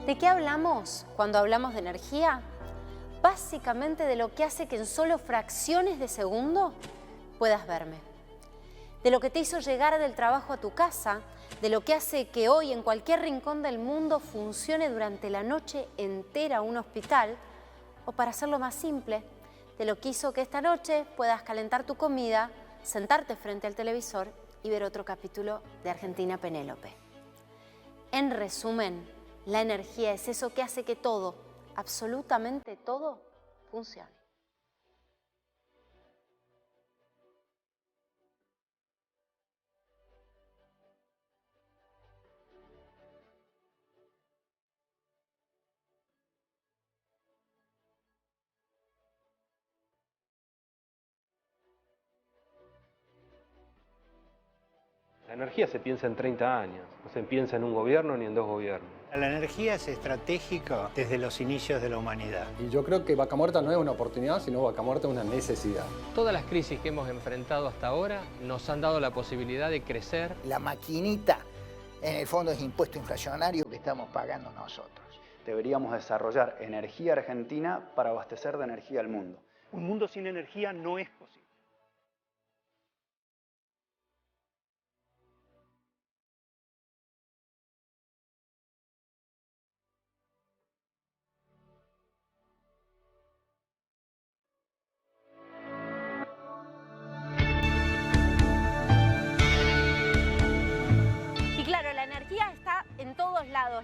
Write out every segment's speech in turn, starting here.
¿De qué hablamos cuando hablamos de energía? Básicamente de lo que hace que en solo fracciones de segundo puedas verme. De lo que te hizo llegar del trabajo a tu casa, de lo que hace que hoy en cualquier rincón del mundo funcione durante la noche entera un hospital, o para hacerlo más simple, de lo que hizo que esta noche puedas calentar tu comida, sentarte frente al televisor y ver otro capítulo de Argentina Penélope. En resumen, la energía es eso que hace que todo, absolutamente todo, funcione. La energía se piensa en 30 años, no se piensa en un gobierno ni en dos gobiernos. La energía es estratégica desde los inicios de la humanidad. Y yo creo que Vaca Muerta no es una oportunidad, sino Vaca Muerta es una necesidad. Todas las crisis que hemos enfrentado hasta ahora nos han dado la posibilidad de crecer. La maquinita, en el fondo, es impuesto inflacionario que estamos pagando nosotros. Deberíamos desarrollar energía argentina para abastecer de energía al mundo. Un mundo sin energía no es posible.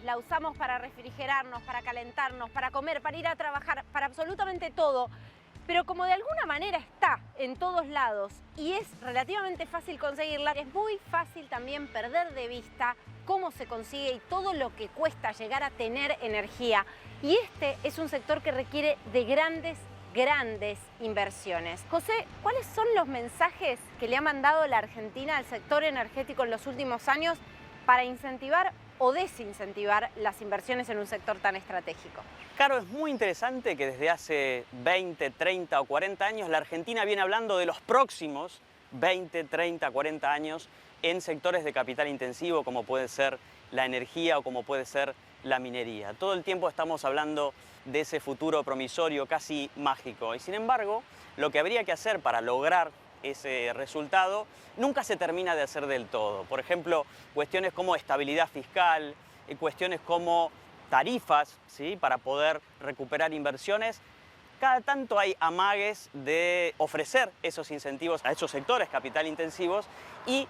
La usamos para refrigerarnos, para calentarnos, para comer, para ir a trabajar, para absolutamente todo. Pero como de alguna manera está en todos lados y es relativamente fácil conseguirla, es muy fácil también perder de vista cómo se consigue y todo lo que cuesta llegar a tener energía. Y este es un sector que requiere de grandes inversiones. José, ¿cuáles son los mensajes que le ha mandado la Argentina al sector energético en los últimos años para incentivar o desincentivar las inversiones en un sector tan estratégico? Caro, es muy interesante que desde hace 20, 30 o 40 años la Argentina viene hablando de los próximos 20, 30, 40 años en sectores de capital intensivo como puede ser la energía o como puede ser la minería. Todo el tiempo estamos hablando de ese futuro promisorio casi mágico y sin embargo lo que habría que hacer para lograr ese resultado nunca se termina de hacer del todo. Por ejemplo, cuestiones como estabilidad fiscal, cuestiones como tarifas, ¿sí?, para poder recuperar inversiones. Cada tanto hay amagues de ofrecer esos incentivos a esos sectores capital intensivos y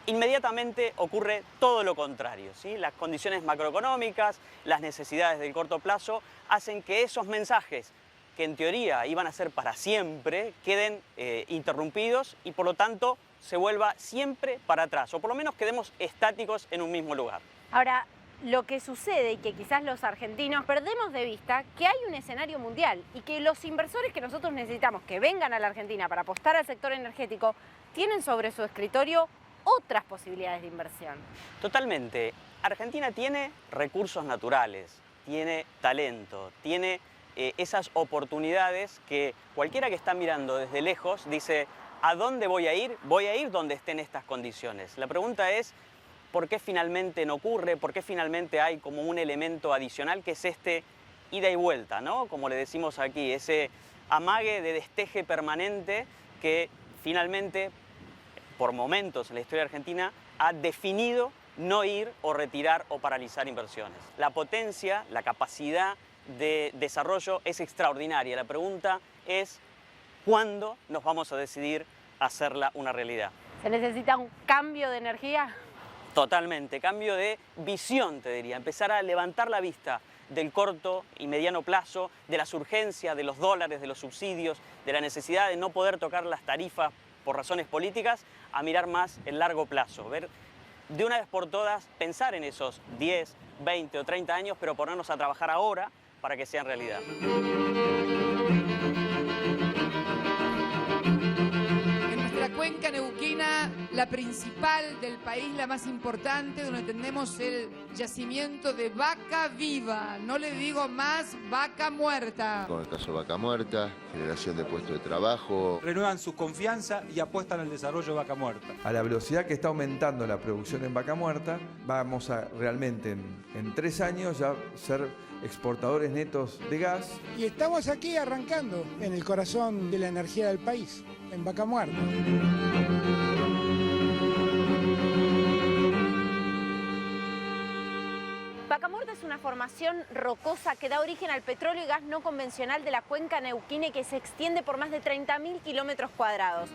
inmediatamente ocurre todo lo contrario, ¿sí? Las condiciones macroeconómicas, las necesidades del corto plazo hacen que esos mensajes que en teoría iban a ser para siempre, queden interrumpidos y por lo tanto se vuelva siempre para atrás, o por lo menos quedemos estáticos en un mismo lugar. Ahora, lo que sucede y que quizás los argentinos perdemos de vista, que hay un escenario mundial y que los inversores que nosotros necesitamos que vengan a la Argentina para apostar al sector energético tienen sobre su escritorio otras posibilidades de inversión. Totalmente. Argentina tiene recursos naturales, tiene talento, tiene esas oportunidades que cualquiera que está mirando desde lejos dice, ¿a dónde voy a ir? Voy a ir donde estén estas condiciones. La pregunta es, ¿por qué finalmente no ocurre? ¿Por qué finalmente hay como un elemento adicional que es este ida y vuelta, ¿no? Como le decimos aquí, ese amague de desteje permanente que finalmente, por momentos en la historia argentina, ha definido no ir o retirar o paralizar inversiones. La potencia, la capacidad de desarrollo es extraordinaria. La pregunta es, ¿cuándo nos vamos a decidir a hacerla una realidad? ¿Se necesita un cambio de energía? Totalmente, cambio de visión, te diría. Empezar a levantar la vista del corto y mediano plazo, de las urgencias, de los dólares, de los subsidios, de la necesidad de no poder tocar las tarifas por razones políticas, a mirar más el largo plazo. Ver de una vez por todas, pensar en esos 10, 20 o 30 años, pero ponernos a trabajar ahora para que sean realidad. En nuestra cuenta cuenca neuquina, la principal del país, la más importante, donde tenemos el yacimiento de Vaca Viva. No le digo más Vaca Muerta. Con el caso de Vaca Muerta, generación de puestos de trabajo. Renuevan su confianza y apuestan al desarrollo de Vaca Muerta. A la velocidad que está aumentando la producción en Vaca Muerta, vamos a realmente en 3 años ya ser exportadores netos de gas. Y estamos aquí arrancando en el corazón de la energía del país, en Vaca Muerta. Vaca Muerta es una formación rocosa que da origen al petróleo y gas no convencional de la cuenca neuquina y que se extiende por más de 30.000 kilómetros cuadrados.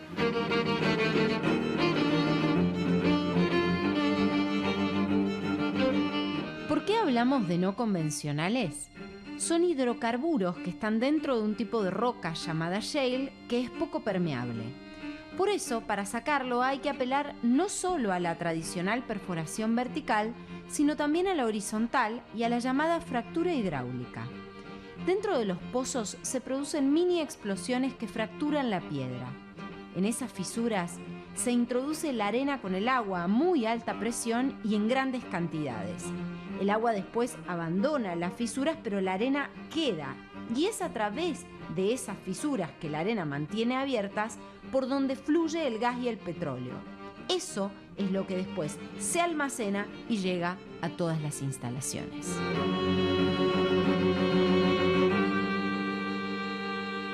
¿Por qué hablamos de no convencionales? Son hidrocarburos que están dentro de un tipo de roca llamada shale que es poco permeable. Por eso, para sacarlo hay que apelar no solo a la tradicional perforación vertical, sino también a la horizontal y a la llamada fractura hidráulica. Dentro de los pozos se producen mini explosiones que fracturan la piedra. En esas fisuras se introduce la arena con el agua a muy alta presión y en grandes cantidades. El agua después abandona las fisuras, pero la arena queda. Y es a través de esas fisuras que la arena mantiene abiertas por donde fluye el gas y el petróleo. Eso es lo que después se almacena y llega a todas las instalaciones.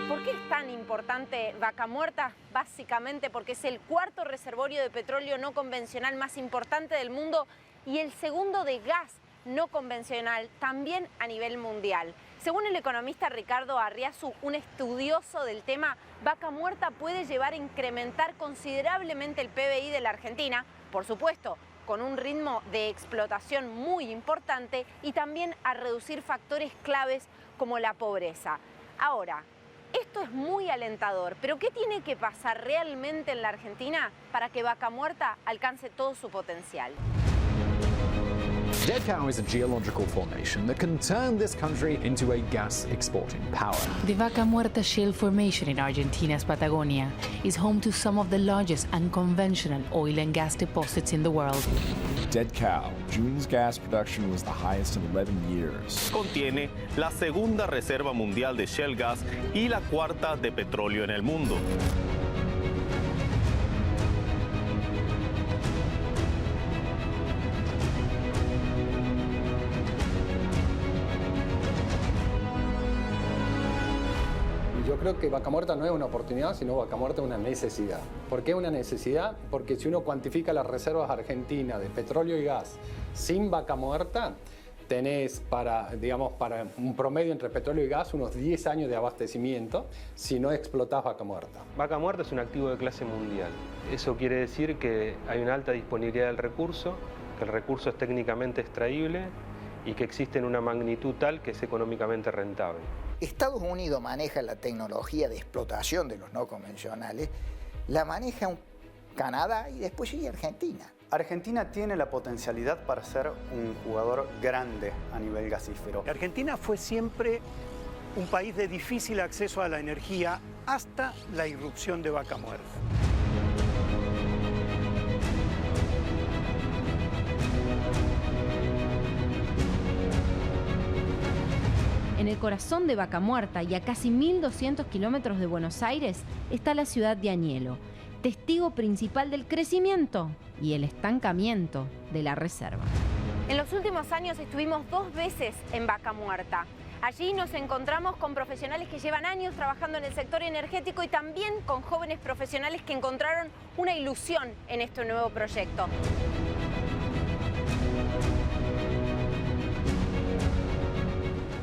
¿Por qué es tan importante Vaca Muerta? Básicamente porque es el cuarto reservorio de petróleo no convencional más importante del mundo y el segundo de gas no convencional también a nivel mundial. Según el economista Ricardo Arriazu, un estudioso del tema, Vaca Muerta puede llevar a incrementar considerablemente el PBI de la Argentina, por supuesto, con un ritmo de explotación muy importante y también a reducir factores claves como la pobreza. Ahora, esto es muy alentador, pero ¿qué tiene que pasar realmente en la Argentina para que Vaca Muerta alcance todo su potencial? Dead Cow is a geological formation that can turn this country into a gas-exporting power. The Vaca Muerta Shale Formation in Argentina's Patagonia is home to some of the largest unconventional oil and gas deposits in the world. Dead Cow, June's gas production was the highest in 11 years. Contiene la segunda reserva mundial de shale gas y la cuarta de petróleo en el mundo. Yo creo que Vaca Muerta no es una oportunidad, sino Vaca Muerta es una necesidad. ¿Por qué una necesidad? Porque si uno cuantifica las reservas argentinas de petróleo y gas sin Vaca Muerta, tenés para un promedio entre petróleo y gas unos 10 años de abastecimiento si no explotás Vaca Muerta. Vaca Muerta es un activo de clase mundial. Eso quiere decir que hay una alta disponibilidad del recurso, que el recurso es técnicamente extraíble y que existe en una magnitud tal que es económicamente rentable. Estados Unidos maneja la tecnología de explotación de los no convencionales, la maneja Canadá y después sigue Argentina. Argentina tiene la potencialidad para ser un jugador grande a nivel gasífero. Argentina fue siempre un país de difícil acceso a la energía hasta la irrupción de Vaca Muerta. En el corazón de Vaca Muerta y a casi 1.200 kilómetros de Buenos Aires está la ciudad de Añelo, testigo principal del crecimiento y el estancamiento de la reserva. En los últimos años estuvimos 2 veces en Vaca Muerta. Allí nos encontramos con profesionales que llevan años trabajando en el sector energético y también con jóvenes profesionales que encontraron una ilusión en este nuevo proyecto.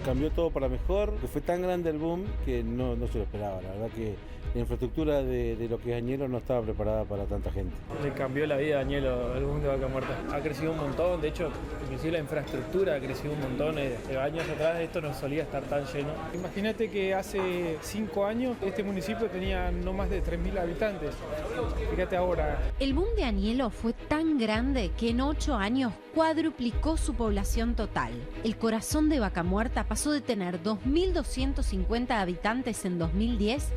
Cambió todo para mejor, que fue tan grande el boom que no se lo esperaba. La verdad que la infraestructura de lo que es Añelo no estaba preparada para tanta gente. Le cambió la vida a Añelo el boom de Vaca Muerta. Ha crecido un montón, de hecho, inclusive la infraestructura ha crecido un montón. Años atrás esto no solía estar tan lleno. Imagínate que hace 5 años este municipio tenía no más de 3.000 habitantes. Fíjate ahora. El boom de Añelo fue tan grande que en 8 años cuadruplicó su población total. El corazón de Vaca Muerta pasó de tener 2.250 habitantes en 2010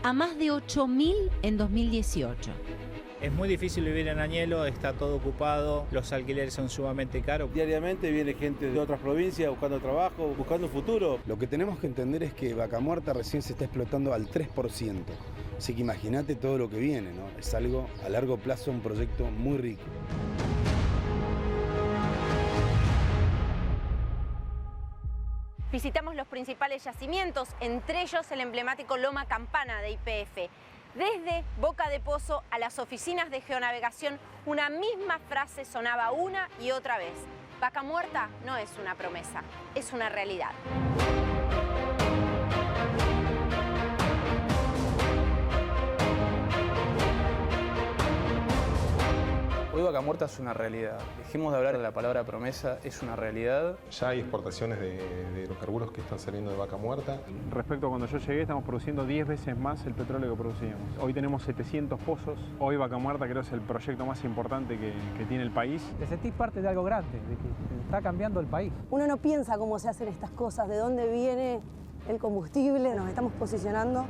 a más de 8.000 en 2018. Es muy difícil vivir en Añelo, está todo ocupado, los alquileres son sumamente caros. Diariamente viene gente de otras provincias buscando trabajo, buscando un futuro. Lo que tenemos que entender es que Vaca Muerta recién se está explotando al 3%. Así que imagínate todo lo que viene, ¿no? Es algo a largo plazo, un proyecto muy rico. Visitamos los principales yacimientos, entre ellos el emblemático Loma Campana de YPF. Desde Boca de Pozo a las oficinas de geonavegación, una misma frase sonaba una y otra vez. Vaca Muerta no es una promesa, es una realidad. Hoy Vaca Muerta es una realidad. Dejemos de hablar de la palabra promesa, es una realidad. Ya hay exportaciones de hidrocarburos que están saliendo de Vaca Muerta. Respecto a cuando yo llegué, estamos produciendo 10 veces más el petróleo que producíamos. Hoy tenemos 700 pozos. Hoy Vaca Muerta creo es el proyecto más importante que tiene el país. Te sentís parte de algo grande, de que está cambiando el país. Uno no piensa cómo se hacen estas cosas, de dónde viene el combustible. Nos estamos posicionando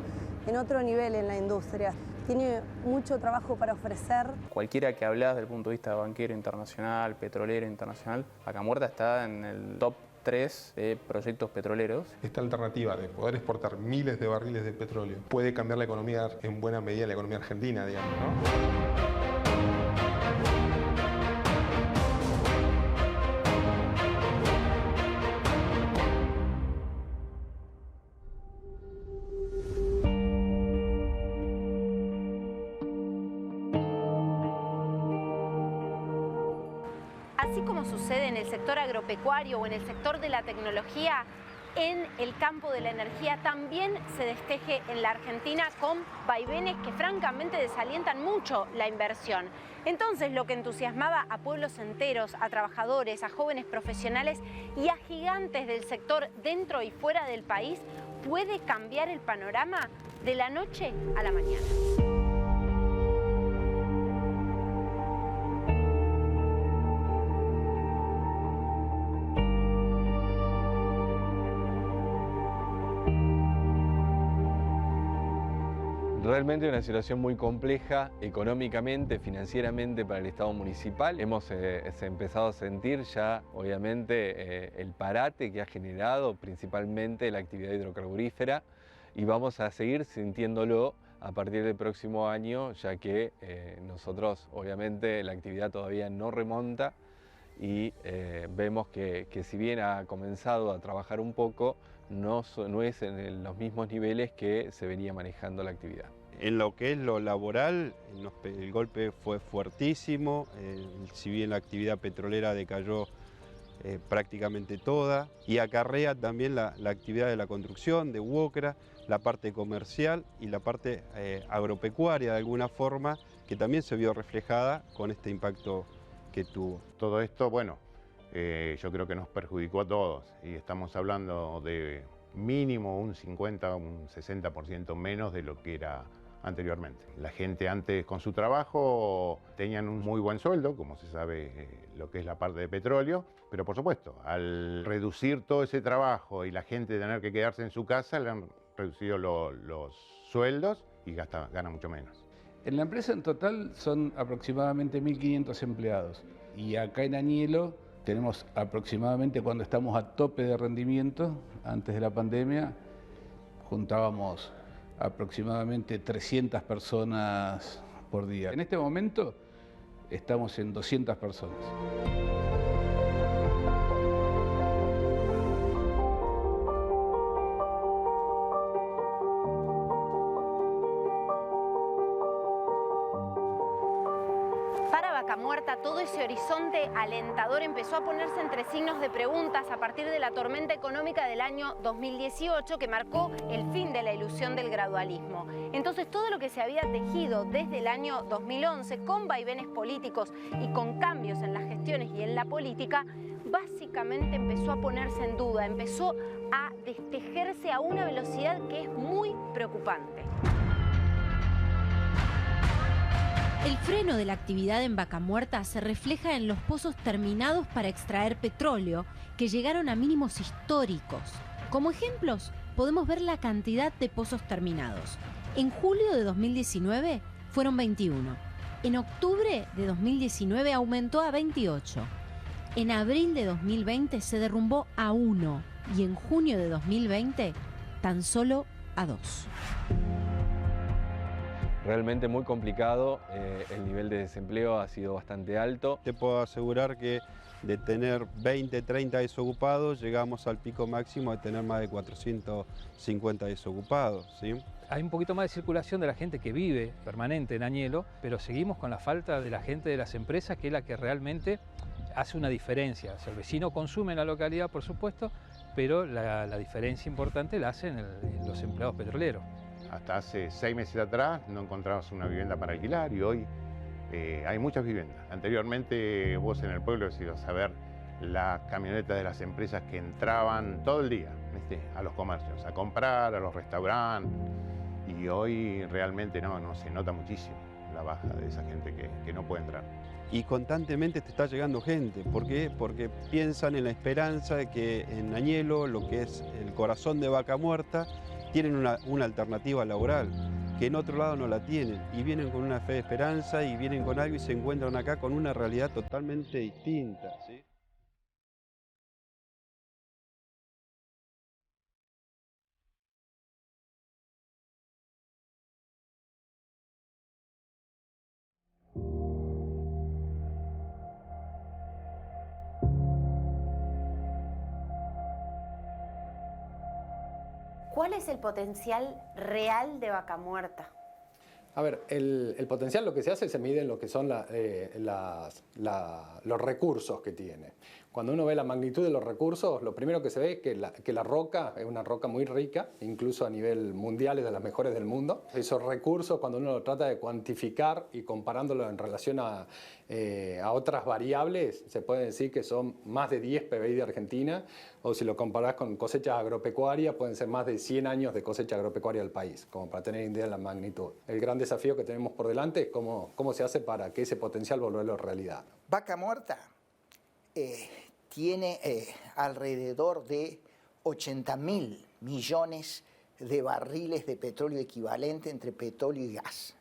en otro nivel en la industria. Tiene mucho trabajo para ofrecer. Cualquiera que hablas desde el punto de vista banquero internacional, petrolero internacional, Vaca Muerta está en el top 3 de proyectos petroleros. Esta alternativa de poder exportar miles de barriles de petróleo puede cambiar la economía, en buena medida la economía argentina, digamos, ¿no? Así como sucede en el sector agropecuario o en el sector de la tecnología, en el campo de la energía también se desteje en la Argentina con vaivenes que francamente desalientan mucho la inversión. Entonces, lo que entusiasmaba a pueblos enteros, a trabajadores, a jóvenes profesionales y a gigantes del sector dentro y fuera del país, puede cambiar el panorama de la noche a la mañana. Realmente una situación muy compleja económicamente, financieramente para el Estado municipal. Hemos empezado a sentir ya, obviamente, el parate que ha generado principalmente la actividad hidrocarburífera y vamos a seguir sintiéndolo a partir del próximo año, ya que nosotros, obviamente, la actividad todavía no remonta y vemos que si bien ha comenzado a trabajar un poco, no es en los mismos niveles que se venía manejando la actividad. En lo que es lo laboral, el golpe fue fuertísimo, si bien la actividad petrolera decayó prácticamente toda, y acarrea también la actividad de la construcción, de UOCRA, la parte comercial y la parte agropecuaria de alguna forma, que también se vio reflejada con este impacto que tuvo. Todo esto, bueno, yo creo que nos perjudicó a todos y estamos hablando de mínimo un 50, un 60% menos de lo que era anteriormente. La gente antes con su trabajo tenían un muy buen sueldo, como se sabe lo que es la parte de petróleo, pero por supuesto, al reducir todo ese trabajo y la gente tener que quedarse en su casa, le han reducido los sueldos y gana mucho menos. En la empresa en total son aproximadamente 1.500 empleados y acá en Añelo tenemos aproximadamente, cuando estamos a tope de rendimiento, antes de la pandemia, juntábamos aproximadamente 300 personas por día. En este momento estamos en 200 personas. Vaca Muerta, todo ese horizonte alentador empezó a ponerse entre signos de preguntas a partir de la tormenta económica del año 2018 que marcó el fin de la ilusión del gradualismo. Entonces todo lo que se había tejido desde el año 2011 con vaivenes políticos y con cambios en las gestiones y en la política, básicamente empezó a ponerse en duda, empezó a destejerse a una velocidad que es muy preocupante. El freno de la actividad en Vaca Muerta se refleja en los pozos terminados para extraer petróleo, que llegaron a mínimos históricos. Como ejemplos, podemos ver la cantidad de pozos terminados. En julio de 2019 fueron 21. En octubre de 2019 aumentó a 28. En abril de 2020 se derrumbó a 1 y en junio de 2020 tan solo a 2. Realmente muy complicado, el nivel de desempleo ha sido bastante alto. Te puedo asegurar que de tener 20, 30 desocupados, llegamos al pico máximo de tener más de 450 desocupados, ¿sí? Hay un poquito más de circulación de la gente que vive permanente en Añelo, pero seguimos con la falta de la gente de las empresas, que es la que realmente hace una diferencia. O sea, el vecino consume en la localidad, por supuesto, pero la diferencia importante la hacen los empleados petroleros. Hasta hace 6 meses atrás no encontrabas una vivienda para alquilar y hoy hay muchas viviendas. Anteriormente vos en el pueblo ibas a ver las camionetas de las empresas que entraban todo el día, ¿viste? A los comercios, a comprar, a los restaurantes. Y hoy realmente no se nota muchísimo la baja de esa gente que no puede entrar. Y constantemente te está llegando gente. ¿Por qué? Porque piensan en la esperanza de que en Añelo, lo que es el corazón de Vaca Muerta, tienen una alternativa laboral, que en otro lado no la tienen. Y vienen con una fe de esperanza y vienen con algo y se encuentran acá con una realidad totalmente distinta, ¿sí? ¿Cuál es el potencial real de Vaca Muerta? A ver, el potencial, lo que se hace, se mide en lo que son los recursos que tiene. Cuando uno ve la magnitud de los recursos, lo primero que se ve es que la roca es una roca muy rica, incluso a nivel mundial es de las mejores del mundo. Esos recursos, cuando uno lo trata de cuantificar y comparándolo en relación a otras variables, se puede decir que son más de 10 PBI de Argentina, o si lo comparás con cosechas agropecuarias, pueden ser más de 100 años de cosecha agropecuaria del país, como para tener idea de la magnitud. El gran desafío que tenemos por delante es cómo se hace para que ese potencial volverlo realidad. Vaca Muerta tiene alrededor de 80.000 millones de barriles de petróleo equivalente entre petróleo y gas.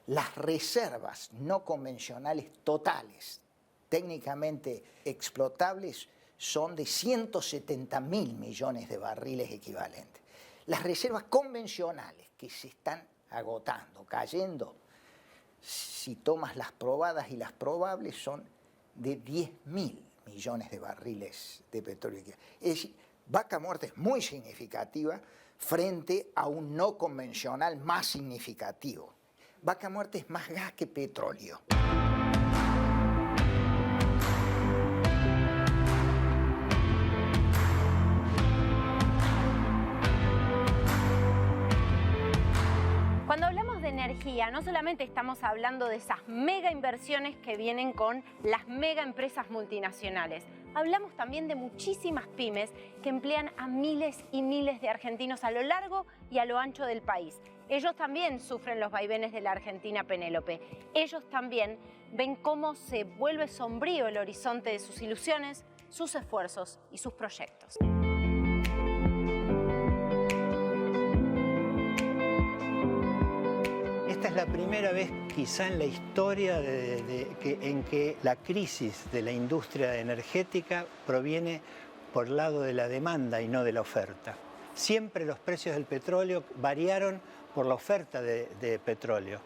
Las reservas no convencionales totales, técnicamente explotables, son de 170.000 millones de barriles equivalentes. Las reservas convencionales que se están agotando, cayendo, si tomas las probadas y las probables, son de 10.000 millones de barriles de petróleo. Es decir, Vaca Muerta es muy significativa frente a un no convencional más significativo. Vaca Muerta es más gas que petróleo. Cuando hablamos de energía, no solamente estamos hablando de esas mega inversiones que vienen con las mega empresas multinacionales. Hablamos también de muchísimas pymes que emplean a miles y miles de argentinos a lo largo y a lo ancho del país. Ellos también sufren los vaivenes de la Argentina Penélope. Ellos también ven cómo se vuelve sombrío el horizonte de sus ilusiones, sus esfuerzos y sus proyectos. Esta es la primera vez quizá en la historia en que la crisis de la industria energética proviene por el lado de la demanda y no de la oferta. Siempre los precios del petróleo variaron por la oferta de petróleo,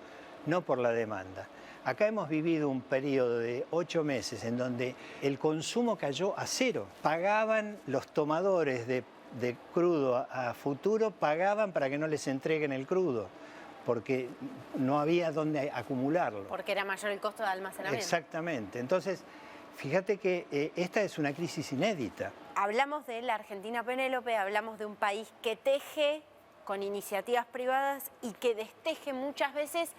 no por la demanda. Acá hemos vivido un periodo de 8 meses en donde el consumo cayó a cero. Pagaban los tomadores de crudo a futuro, pagaban para que no les entreguen el crudo, porque no había dónde acumularlo. Porque era mayor el costo de almacenamiento. Exactamente. Entonces, fíjate que esta es una crisis inédita. Hablamos de la Argentina Penélope, hablamos de un país que teje con iniciativas privadas y que desteje muchas veces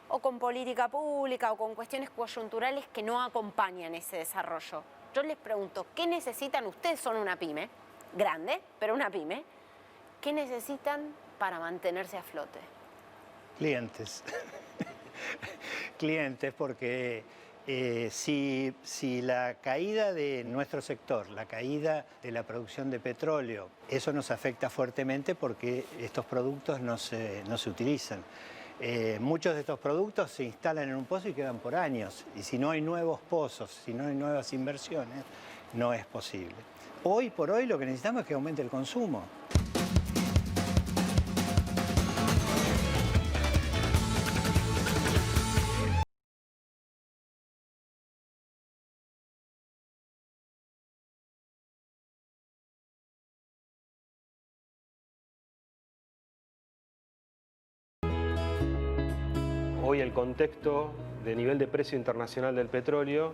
o con política pública o con cuestiones coyunturales que no acompañan ese desarrollo. Yo les pregunto, ¿qué necesitan? Ustedes son una pyme, grande, pero una pyme. ¿Qué necesitan para mantenerse a flote? Clientes. Clientes, porque si la caída de nuestro sector, la caída de la producción de petróleo, eso nos afecta fuertemente porque estos productos no se utilizan. Muchos de estos productos se instalan en un pozo y quedan por años. Y si no hay nuevos pozos, si no hay nuevas inversiones, no es posible. Hoy por hoy lo que necesitamos es que aumente el consumo. Hoy el contexto de nivel de precio internacional del petróleo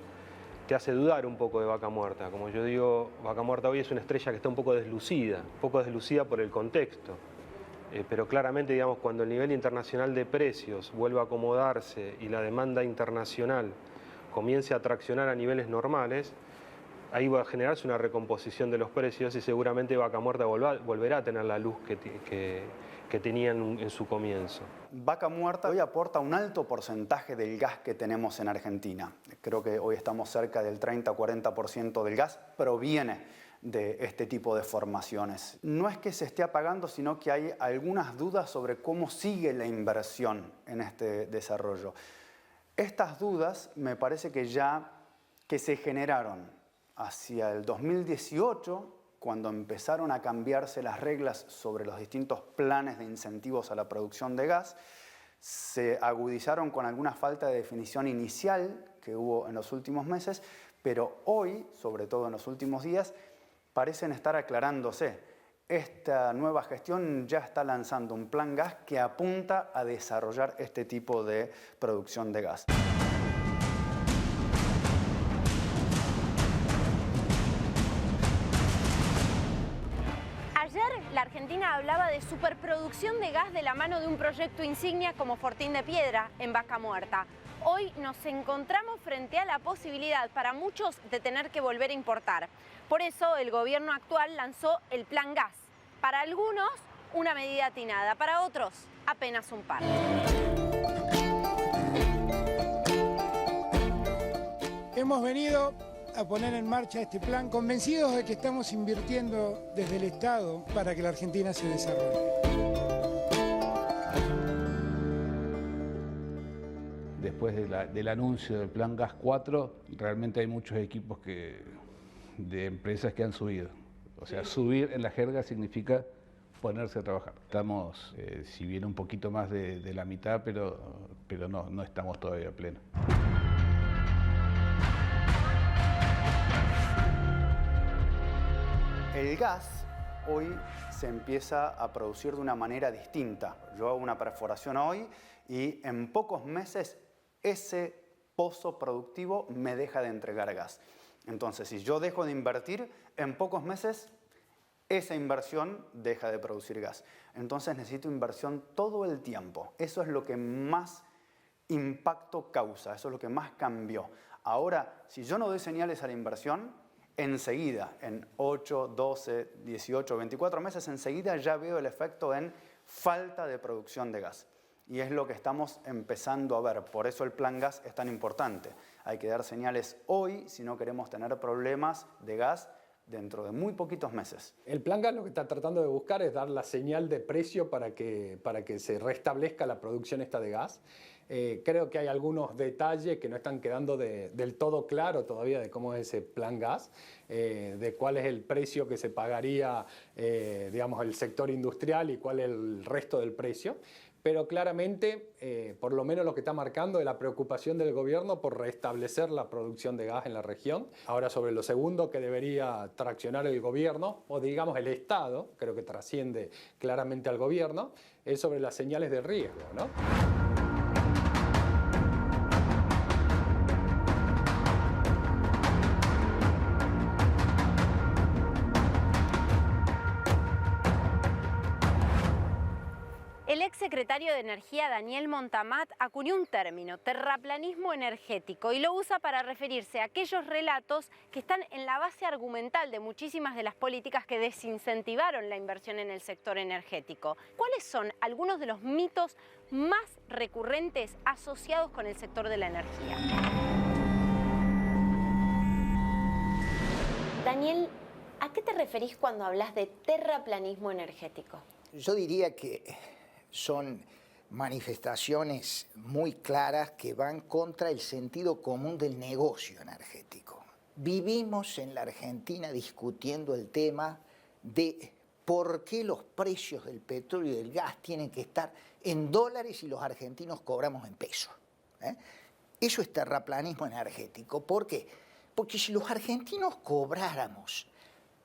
te hace dudar un poco de Vaca Muerta. Como yo digo, Vaca Muerta hoy es una estrella que está un poco deslucida por el contexto. Pero claramente, digamos, cuando el nivel internacional de precios vuelva a acomodarse y la demanda internacional comience a traccionar a niveles normales, ahí va a generarse una recomposición de los precios y seguramente Vaca Muerta volverá a tener la luz que tenían en su comienzo. Vaca Muerta hoy aporta un alto porcentaje del gas que tenemos en Argentina. Creo que hoy estamos cerca del 30-40% del gas proviene de este tipo de formaciones. No es que se esté apagando, sino que hay algunas dudas sobre cómo sigue la inversión en este desarrollo. Estas dudas me parece que se generaron hacia el 2018, cuando empezaron a cambiarse las reglas sobre los distintos planes de incentivos a la producción de gas, se agudizaron con alguna falta de definición inicial que hubo en los últimos meses, pero hoy, sobre todo en los últimos días, parecen estar aclarándose. Esta nueva gestión ya está lanzando un plan gas que apunta a desarrollar este tipo de producción de gas. La Argentina hablaba de superproducción de gas de la mano de un proyecto insignia como Fortín de Piedra en Vaca Muerta. Hoy nos encontramos frente a la posibilidad para muchos de tener que volver a importar. Por eso el gobierno actual lanzó el Plan Gas. Para algunos, una medida atinada, para otros, apenas un par. Hemos venido a poner en marcha este plan, convencidos de que estamos invirtiendo desde el Estado para que la Argentina se desarrolle. Después del anuncio del Plan Gas 4, realmente hay muchos equipos de empresas que han subido. O sea, subir en la jerga significa ponerse a trabajar. Estamos, si bien un poquito más de la mitad, pero no estamos todavía a pleno. El gas hoy se empieza a producir de una manera distinta. Yo hago una perforación hoy y en pocos meses ese pozo productivo me deja de entregar gas. Entonces, si yo dejo de invertir, en pocos meses esa inversión deja de producir gas. Entonces necesito inversión todo el tiempo. Eso es lo que más impacto causa, eso es lo que más cambió. Ahora, si yo no doy señales a la inversión, enseguida, en 8, 12, 18, 24 meses, enseguida ya veo el efecto en falta de producción de gas. Y es lo que estamos empezando a ver. Por eso el Plan Gas es tan importante. Hay que dar señales hoy si no queremos tener problemas de gas dentro de muy poquitos meses. El Plan Gas lo que está tratando de buscar es dar la señal de precio para que se restablezca la producción esta de gas. Creo que hay algunos detalles que no están quedando del todo claro todavía de cómo es ese Plan Gas, de cuál es el precio que se pagaría, digamos, el sector industrial y cuál es el resto del precio. Pero claramente, por lo menos lo que está marcando es la preocupación del gobierno por restablecer la producción de gas en la región. Ahora, sobre lo segundo que debería traccionar el gobierno, o digamos el Estado, creo que trasciende claramente al gobierno, es sobre las señales de riesgo, ¿no? El exsecretario de Energía, Daniel Montamat, acuñó un término, terraplanismo energético, y lo usa para referirse a aquellos relatos que están en la base argumental de muchísimas de las políticas que desincentivaron la inversión en el sector energético. ¿Cuáles son algunos de los mitos más recurrentes asociados con el sector de la energía? Daniel, ¿a qué te referís cuando hablas de terraplanismo energético? Yo diría que son manifestaciones muy claras que van contra el sentido común del negocio energético. Vivimos en la Argentina discutiendo el tema de por qué los precios del petróleo y del gas tienen que estar en dólares y los argentinos cobramos en pesos. Eso es terraplanismo energético. ¿Por qué? Porque si los argentinos cobráramos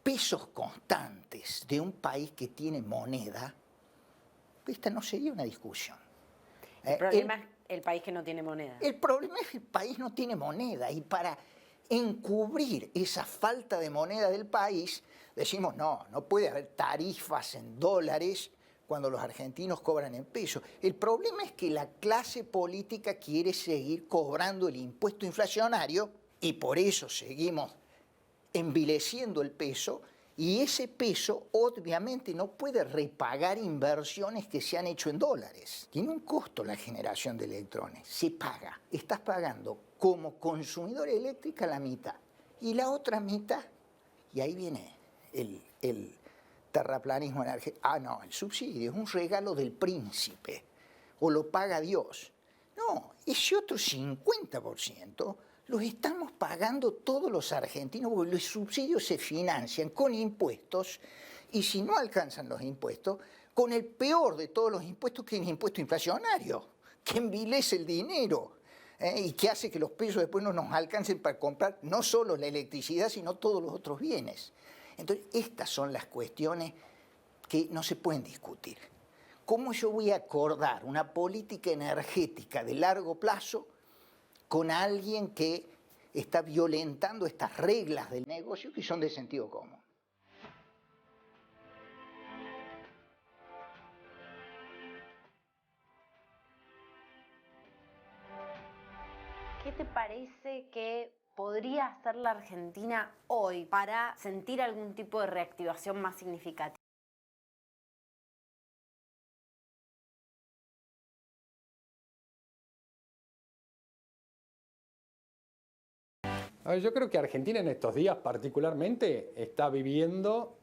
pesos constantes de un país que tiene moneda, esta no sería una discusión. El problema es el país que no tiene moneda. El problema es que el país no tiene moneda y para encubrir esa falta de moneda del país decimos no puede haber tarifas en dólares cuando los argentinos cobran en pesos. El problema es que la clase política quiere seguir cobrando el impuesto inflacionario y por eso seguimos envileciendo el peso. Y ese peso obviamente no puede repagar inversiones que se han hecho en dólares. Tiene un costo la generación de electrones. Se paga. Estás pagando como consumidor eléctrica la mitad. Y la otra mitad, y ahí viene el terraplanismo energético. No, el subsidio es un regalo del príncipe. O lo paga Dios. No, ese otro 50%... los estamos pagando todos los argentinos porque los subsidios se financian con impuestos y si no alcanzan los impuestos, con el peor de todos los impuestos que es el impuesto inflacionario, que envilece el dinero y que hace que los pesos después no nos alcancen para comprar no solo la electricidad, sino todos los otros bienes. Entonces, estas son las cuestiones que no se pueden discutir. ¿Cómo yo voy a acordar una política energética de largo plazo con alguien que está violentando estas reglas del negocio que son de sentido común? ¿Qué te parece que podría hacer la Argentina hoy para sentir algún tipo de reactivación más significativa? A ver, yo creo que Argentina en estos días particularmente está viviendo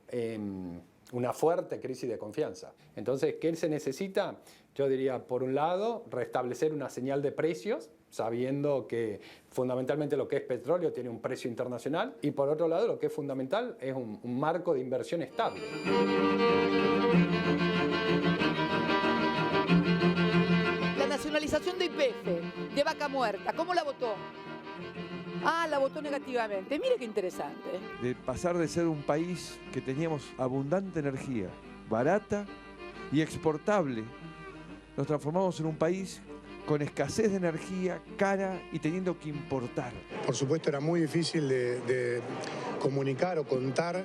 una fuerte crisis de confianza. Entonces, ¿qué se necesita? Yo diría, por un lado, restablecer una señal de precios, sabiendo que fundamentalmente lo que es petróleo tiene un precio internacional, y por otro lado, lo que es fundamental es un marco de inversión estable. La nacionalización de YPF, de Vaca Muerta, ¿cómo la votó? La votó negativamente. Mire qué interesante. De pasar de ser un país que teníamos abundante energía, barata y exportable, nos transformamos en un país con escasez de energía, cara y teniendo que importar. Por supuesto era muy difícil de comunicar o contar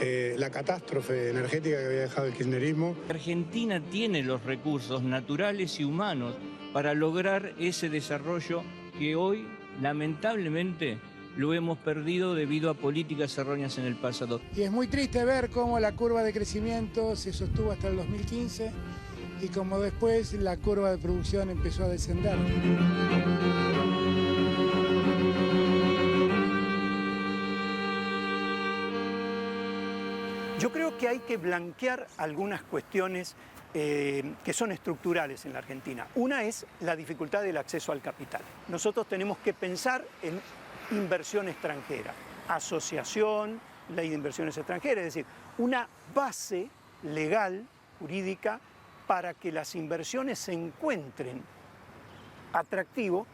la catástrofe energética que había dejado el kirchnerismo. Argentina tiene los recursos naturales y humanos para lograr ese desarrollo que hoy, lamentablemente, lo hemos perdido debido a políticas erróneas en el pasado. Y es muy triste ver cómo la curva de crecimiento se sostuvo hasta el 2015 y cómo después la curva de producción empezó a descender. Yo creo que hay que blanquear algunas cuestiones que son estructurales en la Argentina. Una es la dificultad del acceso al capital. Nosotros tenemos que pensar en inversión extranjera, asociación, ley de inversiones extranjeras, es decir, una base legal, jurídica, para que las inversiones se encuentren atractivo,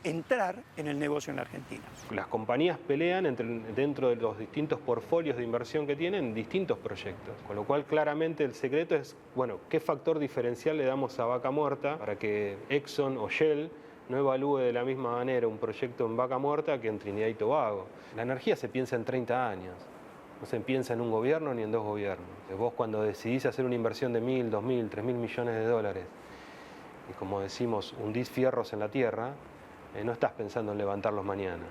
entrar en el negocio en la Argentina. Las compañías pelean dentro de los distintos portfolios de inversión que tienen distintos proyectos, con lo cual claramente el secreto es, bueno, ¿qué factor diferencial le damos a Vaca Muerta para que Exxon o Shell no evalúe de la misma manera un proyecto en Vaca Muerta que en Trinidad y Tobago? La energía se piensa en 30 años, no se piensa en un gobierno ni en dos gobiernos. Vos cuando decidís hacer una inversión de 1.000, 2.000, 3.000 millones de dólares, y como decimos, hundís fierros en la tierra, no estás pensando en levantarlos mañana.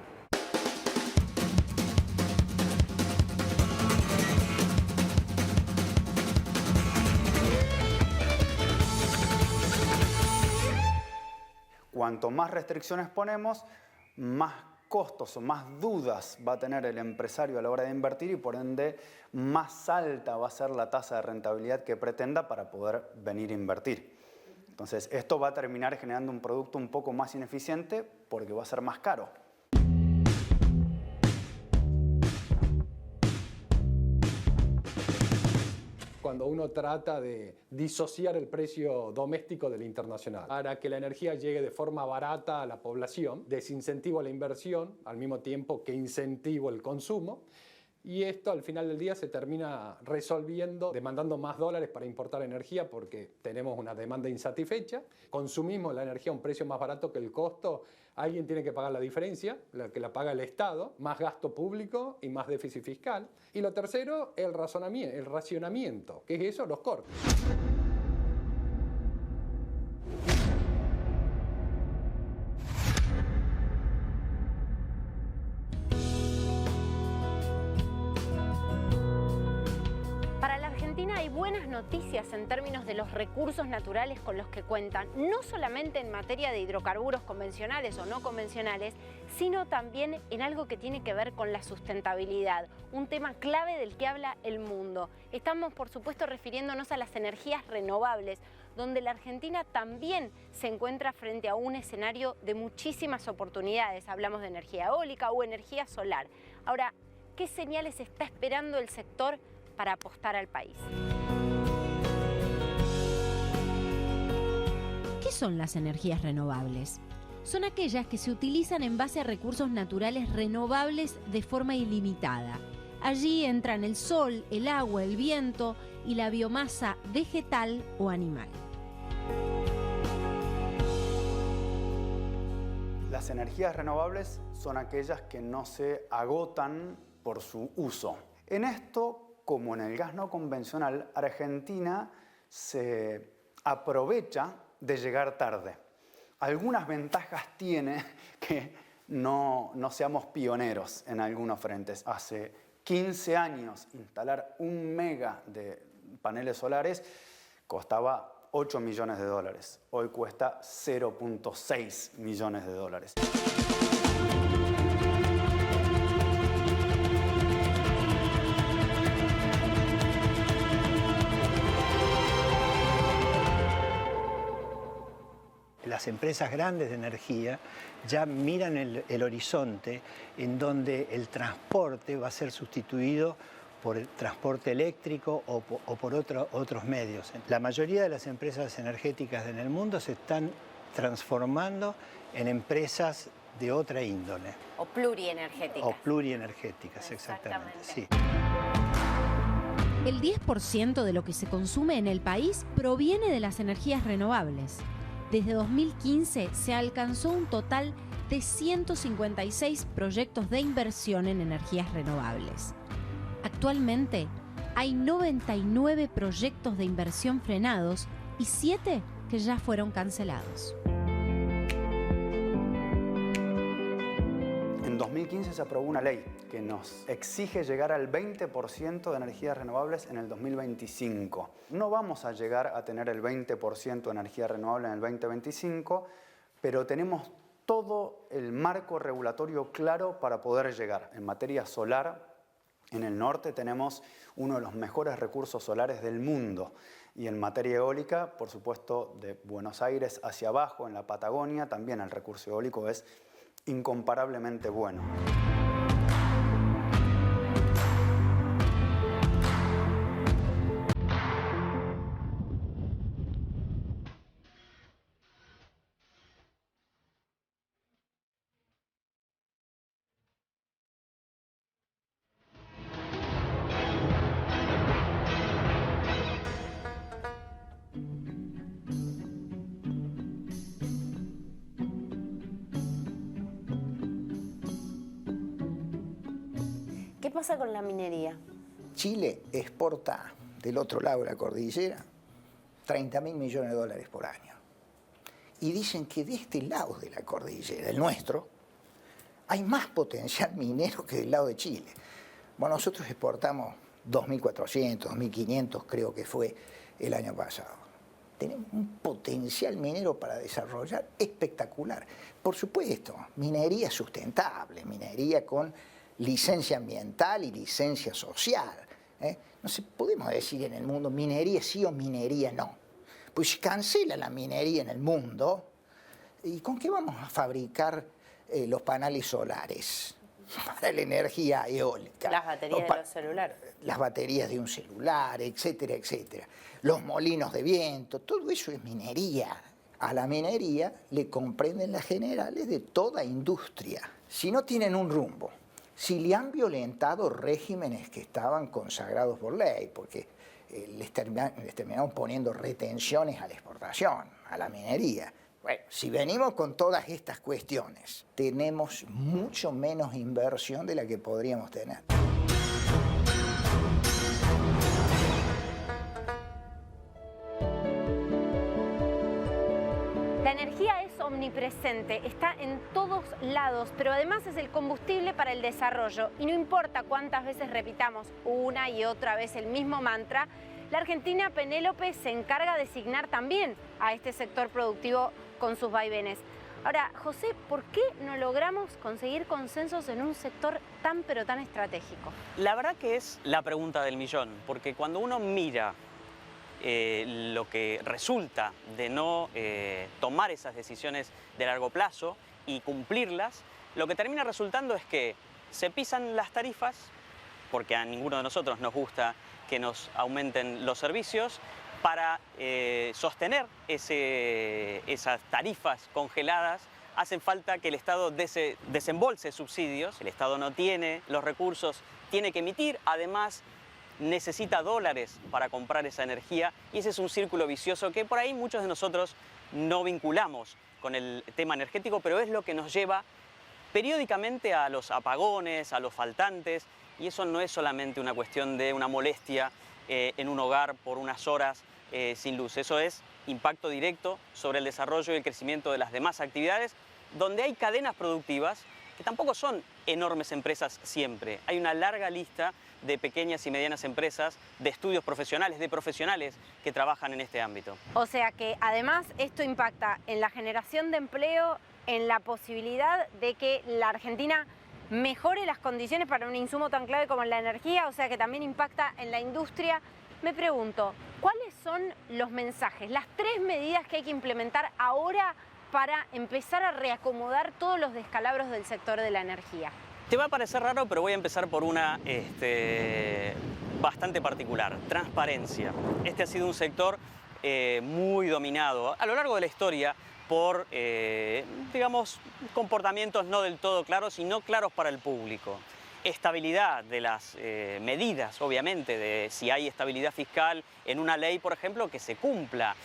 Cuanto más restricciones ponemos, más costos o más dudas va a tener el empresario a la hora de invertir y por ende más alta va a ser la tasa de rentabilidad que pretenda para poder venir a invertir. Entonces, esto va a terminar generando un producto un poco más ineficiente porque va a ser más caro. Cuando uno trata de disociar el precio doméstico del internacional para que la energía llegue de forma barata a la población, desincentivo la inversión al mismo tiempo que incentivo el consumo. Y esto al final del día se termina resolviendo demandando más dólares para importar energía porque tenemos una demanda insatisfecha, consumimos la energía a un precio más barato que el costo, alguien tiene que pagar la diferencia, la que la paga el Estado, más gasto público y más déficit fiscal. Y lo tercero, el racionamiento, que es eso, los cortes. Hay buenas noticias en términos de los recursos naturales con los que cuentan, no solamente en materia de hidrocarburos convencionales o no convencionales, sino también en algo que tiene que ver con la sustentabilidad, un tema clave del que habla el mundo. Estamos, por supuesto, refiriéndonos a las energías renovables, donde la Argentina también se encuentra frente a un escenario de muchísimas oportunidades. Hablamos de energía eólica o energía solar. Ahora, ¿qué señales está esperando el sector para apostar al país? ¿Qué son las energías renovables? Son aquellas que se utilizan en base a recursos naturales renovables de forma ilimitada. Allí entran el sol, el agua, el viento y la biomasa vegetal o animal. Las energías renovables son aquellas que no se agotan por su uso. En esto, como en el gas no convencional, Argentina se aprovecha de llegar tarde. Algunas ventajas tiene que no seamos pioneros en algunos frentes. Hace 15 años instalar 1 mega de paneles solares costaba 8 millones de dólares. Hoy cuesta 0.6 millones de dólares. Las empresas grandes de energía ya miran el horizonte en donde el transporte va a ser sustituido por el transporte eléctrico o por otros medios. La mayoría de las empresas energéticas en el mundo se están transformando en empresas de otra índole. O plurienergéticas. O plurienergéticas, exactamente. Sí. El 10% de lo que se consume en el país proviene de las energías renovables. Desde 2015 se alcanzó un total de 156 proyectos de inversión en energías renovables. Actualmente hay 99 proyectos de inversión frenados y 7 que ya fueron cancelados. En 2015 se aprobó una ley que nos exige llegar al 20% de energías renovables en el 2025. No vamos a llegar a tener el 20% de energía renovable en el 2025, pero tenemos todo el marco regulatorio claro para poder llegar. En materia solar, en el norte tenemos uno de los mejores recursos solares del mundo. Y en materia eólica, por supuesto, de Buenos Aires hacia abajo, en la Patagonia, también el recurso eólico es incomparablemente bueno. ¿Qué pasa con la minería? Chile exporta del otro lado de la cordillera 30.000 millones de dólares por año. Y dicen que de este lado de la cordillera, el nuestro, hay más potencial minero que del lado de Chile. Bueno, nosotros exportamos 2.400, 2.500 creo que fue el año pasado. Tenemos un potencial minero para desarrollar espectacular. Por supuesto, minería sustentable, minería con licencia ambiental y licencia social. No sé, podemos decir en el mundo minería sí o minería no. Pues cancela la minería en el mundo. ¿Y con qué vamos a fabricar los paneles solares? Para la energía eólica. Las baterías de los celulares. Las baterías de un celular, etcétera, etcétera. Los molinos de viento, todo eso es minería. A la minería le comprenden las generales de toda industria. Si no tienen un rumbo, si le han violentado regímenes que estaban consagrados por ley, porque les terminaron poniendo retenciones a la exportación, a la minería. Bueno, si venimos con todas estas cuestiones, tenemos mucho menos inversión de la que podríamos tener. La energía es omnipresente, está en todos lados, pero además es el combustible para el desarrollo. Y no importa cuántas veces repitamos una y otra vez el mismo mantra, la Argentina, Penélope, se encarga de asignar también a este sector productivo con sus vaivenes. Ahora, José, ¿por qué no logramos conseguir consensos en un sector tan pero tan estratégico? La verdad que es la pregunta del millón, porque cuando uno mira lo que resulta de no tomar esas decisiones de largo plazo y cumplirlas, lo que termina resultando es que se pisan las tarifas, porque a ninguno de nosotros nos gusta que nos aumenten los servicios, para sostener esas tarifas congeladas hacen falta que el Estado desembolse subsidios. El Estado no tiene los recursos, tiene que emitir, además necesita dólares para comprar esa energía y ese es un círculo vicioso que por ahí muchos de nosotros no vinculamos con el tema energético, pero es lo que nos lleva periódicamente a los apagones, a los faltantes, y eso no es solamente una cuestión de una molestia en un hogar por unas horas sin luz. Eso es impacto directo sobre el desarrollo y el crecimiento de las demás actividades, donde hay cadenas productivas que tampoco son enormes empresas siempre. Hay una larga lista de pequeñas y medianas empresas, de estudios profesionales, de profesionales que trabajan en este ámbito. O sea que además esto impacta en la generación de empleo, en la posibilidad de que la Argentina mejore las condiciones para un insumo tan clave como la energía, o sea que también impacta en la industria. Me pregunto, ¿cuáles son los mensajes, las 3 medidas que hay que implementar ahora para empezar a reacomodar todos los descalabros del sector de la energía? Te va a parecer raro, pero voy a empezar por una bastante particular: transparencia. Este ha sido un sector muy dominado a lo largo de la historia por, digamos, comportamientos no del todo claros y no claros para el público. Estabilidad de las medidas, obviamente, de si hay estabilidad fiscal en una ley, por ejemplo, que se cumpla.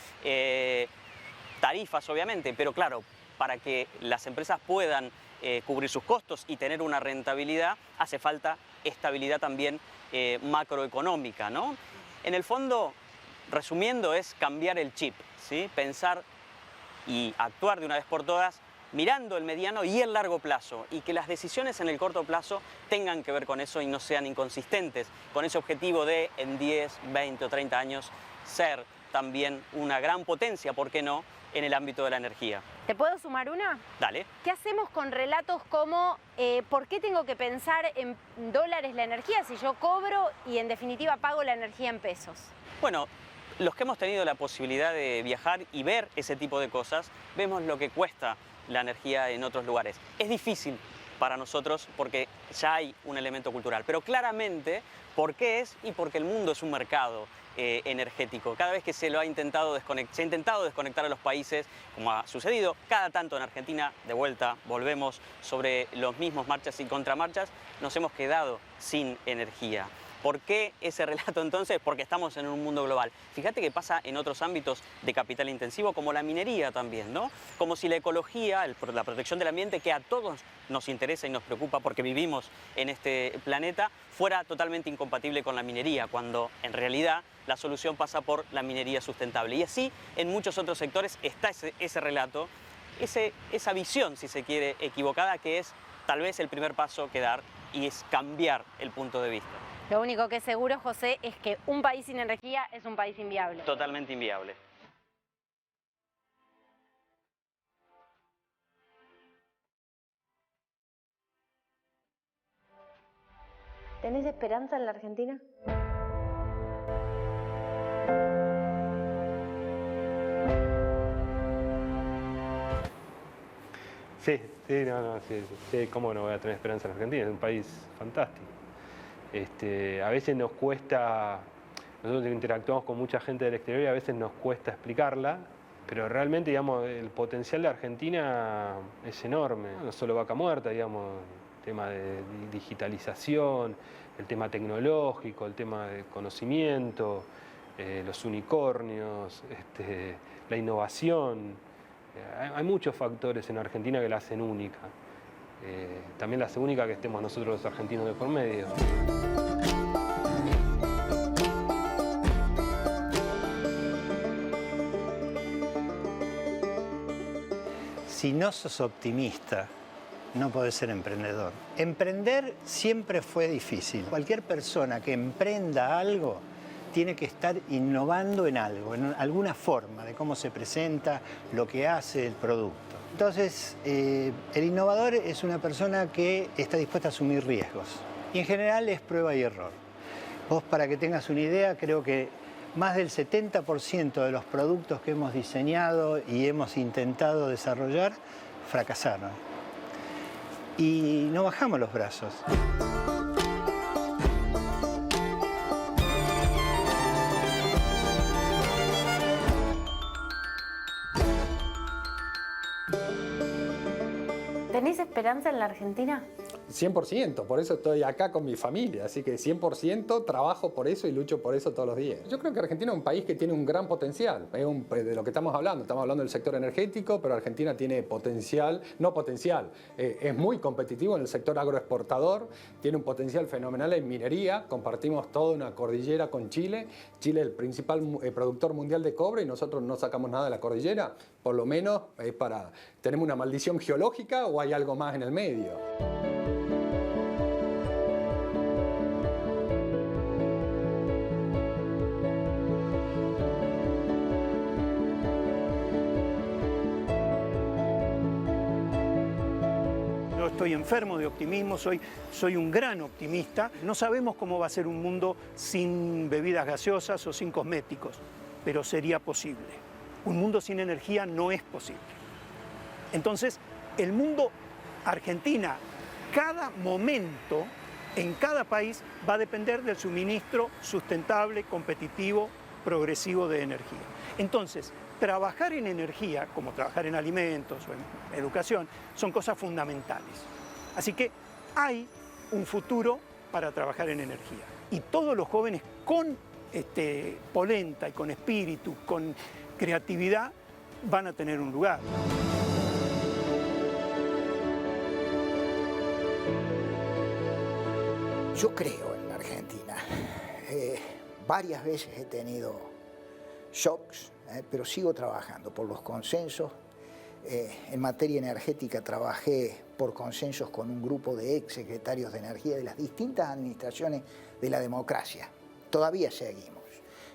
Tarifas, obviamente, pero claro, para que las empresas puedan cubrir sus costos y tener una rentabilidad, hace falta estabilidad también macroeconómica, ¿no? En el fondo, resumiendo, es cambiar el chip, ¿sí? Pensar y actuar de una vez por todas mirando el mediano y el largo plazo, y que las decisiones en el corto plazo tengan que ver con eso y no sean inconsistentes con ese objetivo de en 10, 20 o 30 años ser también una gran potencia, ¿por qué no?, en el ámbito de la energía. ¿Te puedo sumar una? Dale. ¿Qué hacemos con relatos como ¿por qué tengo que pensar en dólares la energía si yo cobro y en definitiva pago la energía en pesos? Bueno, los que hemos tenido la posibilidad de viajar y ver ese tipo de cosas, vemos lo que cuesta la energía en otros lugares. Es difícil para nosotros porque ya hay un elemento cultural, pero claramente, ¿por qué es? Y porque el mundo es un mercado energético. Cada vez que se ha intentado desconectar a los países, como ha sucedido cada tanto en Argentina, de vuelta volvemos sobre los mismos marchas y contramarchas, nos hemos quedado sin energía. ¿Por qué ese relato entonces? Porque estamos en un mundo global. Fíjate que pasa en otros ámbitos de capital intensivo, como la minería también, ¿no? Como si la ecología, la protección del ambiente, que a todos nos interesa y nos preocupa porque vivimos en este planeta, fuera totalmente incompatible con la minería, cuando en realidad la solución pasa por la minería sustentable. Y así en muchos otros sectores está ese relato, esa visión, si se quiere, equivocada, que es tal vez el primer paso que dar, y es cambiar el punto de vista. Lo único que es seguro, José, es que un país sin energía es un país inviable. Totalmente inviable. ¿Tenés esperanza en la Argentina? Sí, ¿cómo no voy a tener esperanza en Argentina? Es un país fantástico. A veces nos cuesta, nosotros interactuamos con mucha gente del exterior y a veces nos cuesta explicarla, pero realmente, digamos, el potencial de Argentina es enorme. No solo Vaca Muerta, digamos, el tema de digitalización, el tema tecnológico, el tema de conocimiento, los unicornios, la innovación. Hay muchos factores en Argentina que la hacen única. También la hace única que estemos nosotros los argentinos de por medio. Si no sos optimista, no podés ser emprendedor. Emprender siempre fue difícil. Cualquier persona que emprenda algo tiene que estar innovando en algo, en alguna forma de cómo se presenta, lo que hace, el producto. Entonces, el innovador es una persona que está dispuesta a asumir riesgos. Y en general es prueba y error. Vos, para que tengas una idea, creo que más del 70% de los productos que hemos diseñado y hemos intentado desarrollar fracasaron. Y no bajamos los brazos. ¿Tenés esperanza en la Argentina? 100%, por eso estoy acá con mi familia, así que 100% trabajo por eso y lucho por eso todos los días. Yo creo que Argentina es un país que tiene un gran potencial, de lo que estamos hablando del sector energético, pero Argentina tiene potencial, es muy competitivo en el sector agroexportador, tiene un potencial fenomenal en minería, compartimos toda una cordillera con Chile, Chile es el principal productor mundial de cobre y nosotros no sacamos nada de la cordillera, por lo menos tenemos una maldición geológica o hay algo más en el medio. Estoy enfermo de optimismo, soy un gran optimista. No sabemos cómo va a ser un mundo sin bebidas gaseosas o sin cosméticos, pero sería posible. Un mundo sin energía no es posible. Entonces, el mundo, Argentina, cada momento, en cada país, va a depender del suministro sustentable, competitivo, progresivo de energía. Entonces, trabajar en energía, como trabajar en alimentos o en educación, son cosas fundamentales. Así que hay un futuro para trabajar en energía. Y todos los jóvenes con polenta y con espíritu, con creatividad, van a tener un lugar. Yo creo en la Argentina. Varias veces he tenido shocks, pero sigo trabajando por los consensos. En materia energética trabajé por consensos con un grupo de ex secretarios de energía de las distintas administraciones de la democracia. Todavía seguimos.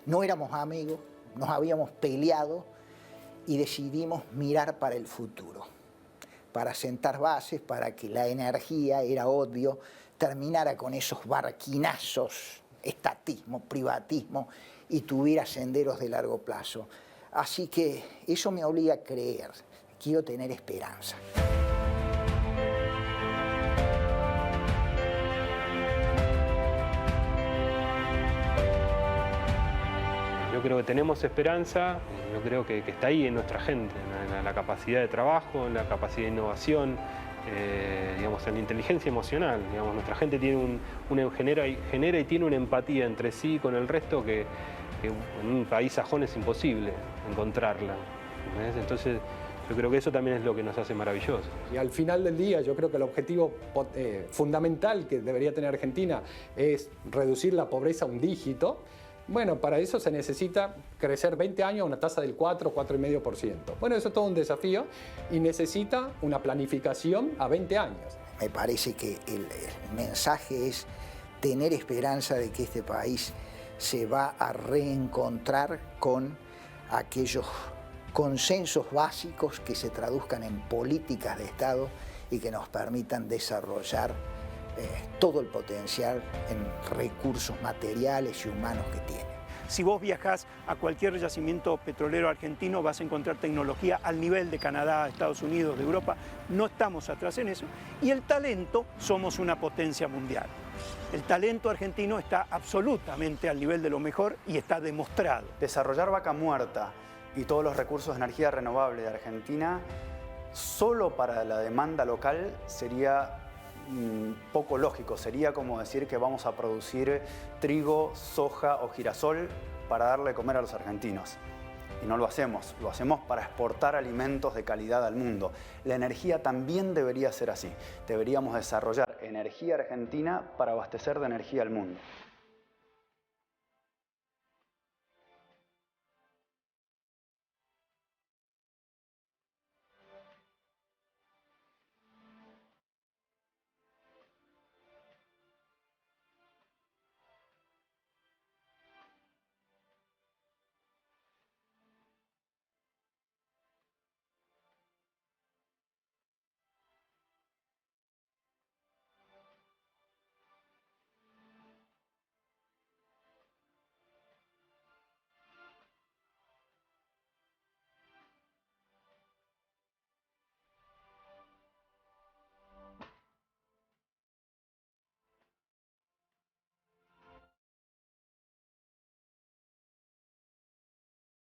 No éramos amigos, nos habíamos peleado y decidimos mirar para el futuro, para sentar bases, para que la energía, era obvio, terminara con esos barquinazos, estatismo, privatismo, y tuviera senderos de largo plazo. Así que eso me obliga a creer, quiero tener esperanza. Yo creo que tenemos esperanza, yo creo que está ahí en nuestra gente, en la capacidad de trabajo, en la capacidad de innovación, digamos, en la inteligencia emocional. Digamos, nuestra gente tiene genera y tiene una empatía entre sí y con el resto que en un país sajón es imposible encontrarla. ¿Ves? Entonces, yo creo que eso también es lo que nos hace maravillosos. Y al final del día, yo creo que el objetivo fundamental que debería tener Argentina es reducir la pobreza a un dígito. Bueno, para eso se necesita crecer 20 años a una tasa del 4,5%. Bueno, eso es todo un desafío y necesita una planificación a 20 años. Me parece que el mensaje es tener esperanza de que este país se va a reencontrar con aquellos consensos básicos que se traduzcan en políticas de Estado y que nos permitan desarrollar todo el potencial en recursos materiales y humanos que tiene. Si vos viajás a cualquier yacimiento petrolero argentino vas a encontrar tecnología al nivel de Canadá, Estados Unidos, de Europa. No estamos atrás en eso. Y el talento, somos una potencia mundial. El talento argentino está absolutamente al nivel de lo mejor y está demostrado. Desarrollar Vaca Muerta y todos los recursos de energía renovable de Argentina solo para la demanda local sería poco lógico. Sería como decir que vamos a producir trigo, soja o girasol para darle de comer a los argentinos. Y no lo hacemos para exportar alimentos de calidad al mundo. La energía también debería ser así. Deberíamos desarrollar energía argentina para abastecer de energía al mundo.